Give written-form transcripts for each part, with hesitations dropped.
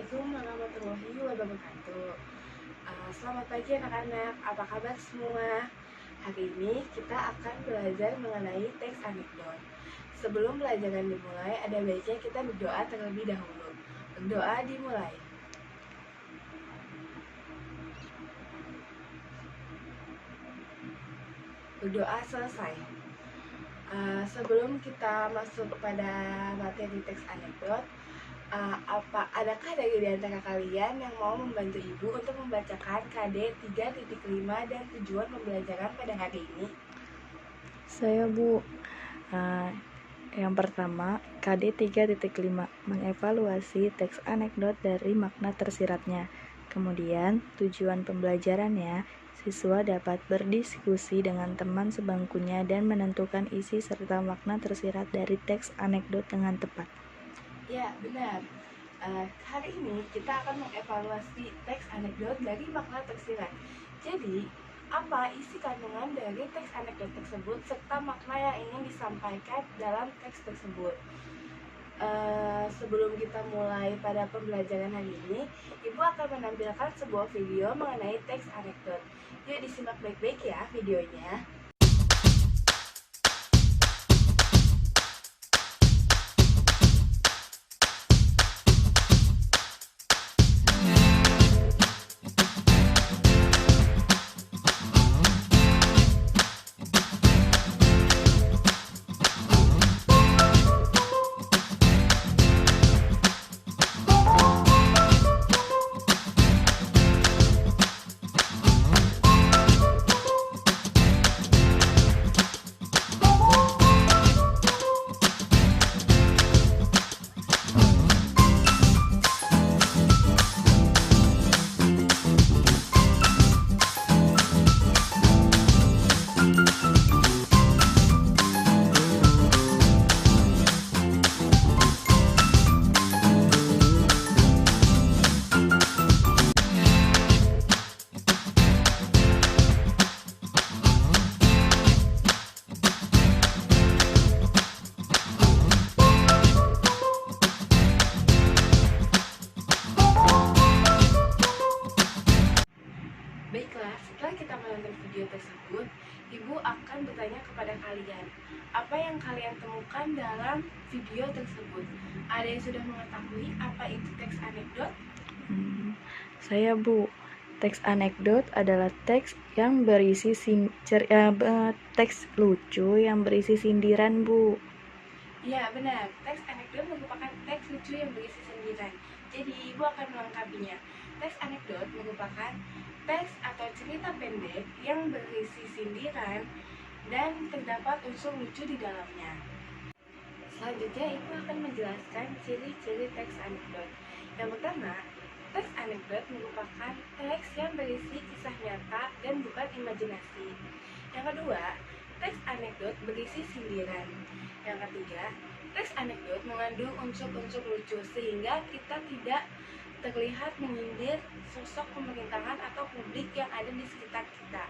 Assalamualaikum warahmatullahi wabarakatuh. Selamat pagi anak-anak, apa kabar semua? Hari ini kita akan belajar mengenai teks anekdot. Sebelum pelajaran dimulai, ada baiknya kita berdoa terlebih dahulu. Berdoa dimulai. Berdoa selesai. Sebelum kita masuk pada materi teks anekdot, adakah dari antara kalian yang mau membantu ibu untuk membacakan KD 3.5 dan tujuan pembelajaran pada hari ini? Saya, Bu. Yang pertama, KD 3.5, mengevaluasi teks anekdot dari makna tersiratnya. Kemudian, tujuan pembelajarannya, siswa dapat berdiskusi dengan teman sebangkunya dan menentukan isi serta makna tersirat dari teks anekdot dengan tepat. Ya, benar. Hari ini kita akan mengevaluasi teks anekdot dari makna tersirat. Jadi, apa isi kandungan dari teks anekdot tersebut serta makna yang ingin disampaikan dalam teks tersebut. Sebelum kita mulai pada pembelajaran hari ini, Ibu akan menampilkan sebuah video mengenai teks anekdot. Yuk disimak baik-baik ya videonya. Baiklah, setelah kita menonton video tersebut, Ibu akan bertanya kepada kalian, apa yang kalian temukan dalam video tersebut? Ada yang sudah mengetahui apa itu teks anekdot? Saya, Bu. Teks anekdot adalah teks yang berisi teks lucu yang berisi sindiran, Bu. Ya, benar. Teks anekdot merupakan teks lucu yang berisi sindiran. Jadi, Ibu akan melengkapinya. Teks anekdot merupakan teks atau cerita pendek yang berisi sindiran dan terdapat unsur lucu di dalamnya. Selanjutnya, Ibu akan menjelaskan ciri-ciri teks anekdot. Yang pertama, teks anekdot merupakan teks yang berisi kisah nyata dan bukan imajinasi. Yang kedua, teks anekdot berisi sindiran. Yang ketiga, teks anekdot mengandung unsur-unsur lucu sehingga kita tidak terlihat menyindir sosok pemerintahan atau publik yang ada di sekitar kita.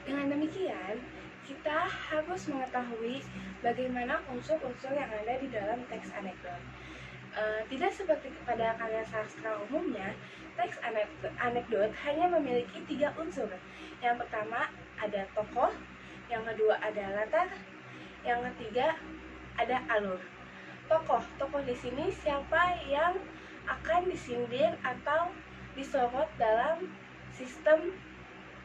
Dengan demikian, kita harus mengetahui bagaimana unsur-unsur yang ada di dalam teks anekdot. Tidak seperti pada karya sastra umumnya, teks anekdot hanya memiliki 3 unsur. Yang pertama ada tokoh, yang kedua ada latar, yang ketiga ada alur. Tokoh di sini siapa yang akan disindir atau disorot dalam sistem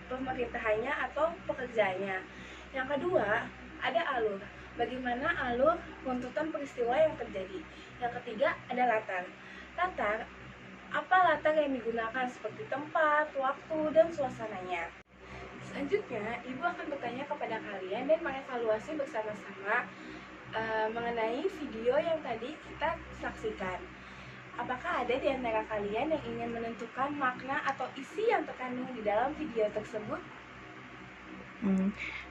pemerintahannya atau pekerjaannya. Yang kedua, ada alur. Bagaimana alur runtutan peristiwa yang terjadi. Yang ketiga, ada latar. Latar, apa latar yang digunakan seperti tempat, waktu, dan suasananya. Selanjutnya, Ibu akan bertanya kepada kalian dan mengevaluasi bersama-sama mengenai video yang tadi kita saksikan. Apakah ada di antara kalian yang ingin menentukan makna atau isi yang terkandung di dalam video tersebut?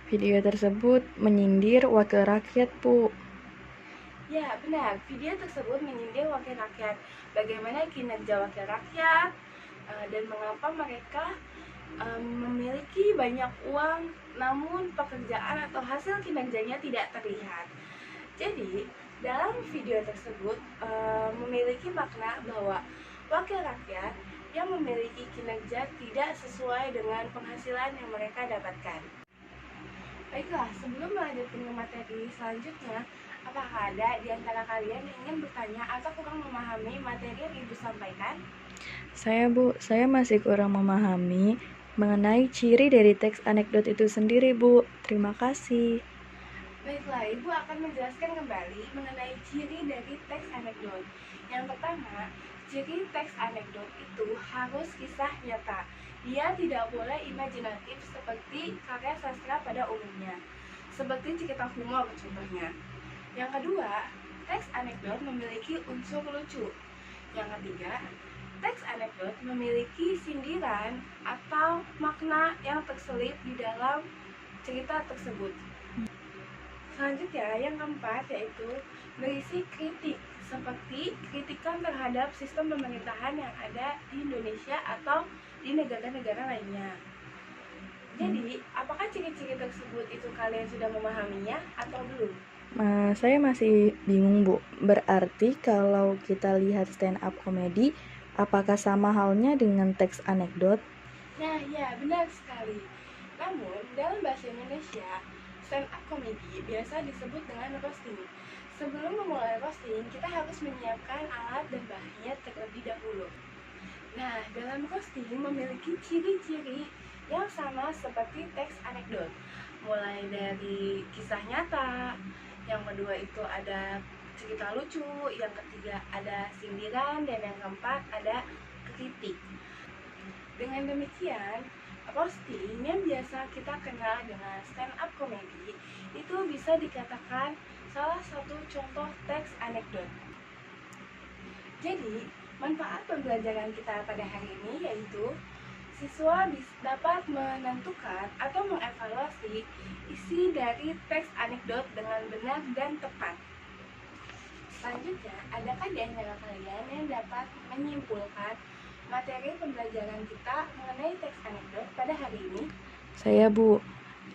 Video tersebut menyindir wakil rakyat, Bu. Ya, benar. Video tersebut menyindir wakil rakyat. Bagaimana kinerja wakil rakyat dan mengapa mereka memiliki banyak uang namun pekerjaan atau hasil kinerjanya tidak terlihat. Jadi, Dalam video tersebut memiliki makna bahwa wakil rakyat yang memiliki kinerja tidak sesuai dengan penghasilan yang mereka dapatkan. Baiklah, sebelum melanjutkan ke materi selanjutnya, apakah ada di antara kalian yang ingin bertanya atau kurang memahami materi yang Ibu sampaikan? Saya masih kurang memahami mengenai ciri dari teks anekdot itu sendiri, Bu. Terima kasih. Baiklah, Ibu akan menjelaskan kembali mengenai ciri dari teks anekdot. Yang pertama, ciri teks anekdot itu harus kisah nyata. Dia tidak boleh imajinatif seperti karya sastra pada umumnya, seperti cerita humor contohnya. Yang kedua, teks anekdot memiliki unsur lucu. Yang ketiga, teks anekdot memiliki sindiran atau makna yang terselip di dalam cerita tersebut. Selanjutnya, yang keempat yaitu berisi kritik, seperti kritikan terhadap sistem pemerintahan yang ada di Indonesia atau di negara-negara lainnya. Jadi, apakah ciri-ciri tersebut itu kalian sudah memahaminya atau belum? Saya masih bingung, Bu. Berarti kalau kita lihat stand up comedy, apakah sama halnya dengan teks anekdot? Nah, ya, benar sekali. Namun, dalam bahasa Indonesia, stand up comedy biasa disebut dengan roasting. Sebelum memulai roasting, kita harus menyiapkan alat dan bahannya terlebih dahulu. Nah, dalam roasting memiliki ciri-ciri yang sama seperti teks anekdot. Mulai dari kisah nyata, yang kedua itu ada cerita lucu, yang ketiga ada sindiran, dan yang keempat ada kritik. Dengan demikian, roasting yang biasa kita kenal dengan stand up comedy itu bisa dikatakan salah satu contoh teks anekdot. Jadi, manfaat pembelajaran kita pada hari ini yaitu siswa dapat menentukan atau mengevaluasi isi dari teks anekdot dengan benar dan tepat. Selanjutnya, adakah di antara kalian yang dapat menyimpulkan materi pembelajaran kita mengenai teks anekdot pada hari ini? Saya, Bu.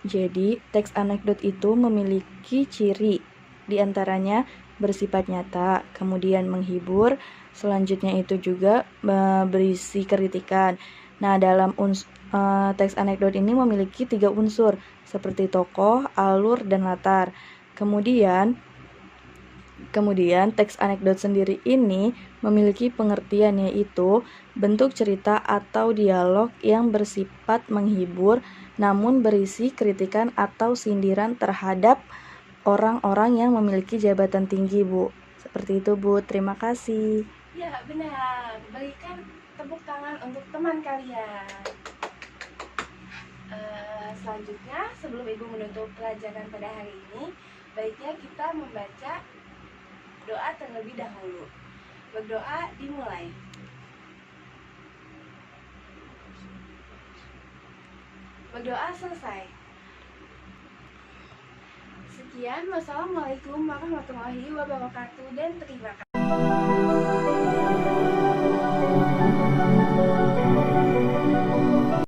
Jadi, teks anekdot itu memiliki ciri, di antaranya bersifat nyata, kemudian menghibur, selanjutnya itu juga berisi kritikan. Nah, dalam teks anekdot ini memiliki 3 unsur, seperti tokoh, alur, dan latar. Kemudian teks anekdot sendiri ini memiliki pengertian, yaitu bentuk cerita atau dialog yang bersifat menghibur namun berisi kritikan atau sindiran terhadap orang-orang yang memiliki jabatan tinggi, Bu. Seperti itu, Bu. Terima kasih. Ya, benar. Berikan tepuk tangan untuk teman kalian. Selanjutnya, sebelum Ibu menutup pelajaran pada hari ini, baiknya kita membaca doa terlebih dahulu. Berdoa dimulai. Berdoa selesai. Sekian, wassalamualaikum warahmatullahi wabarakatuh dan terima kasih.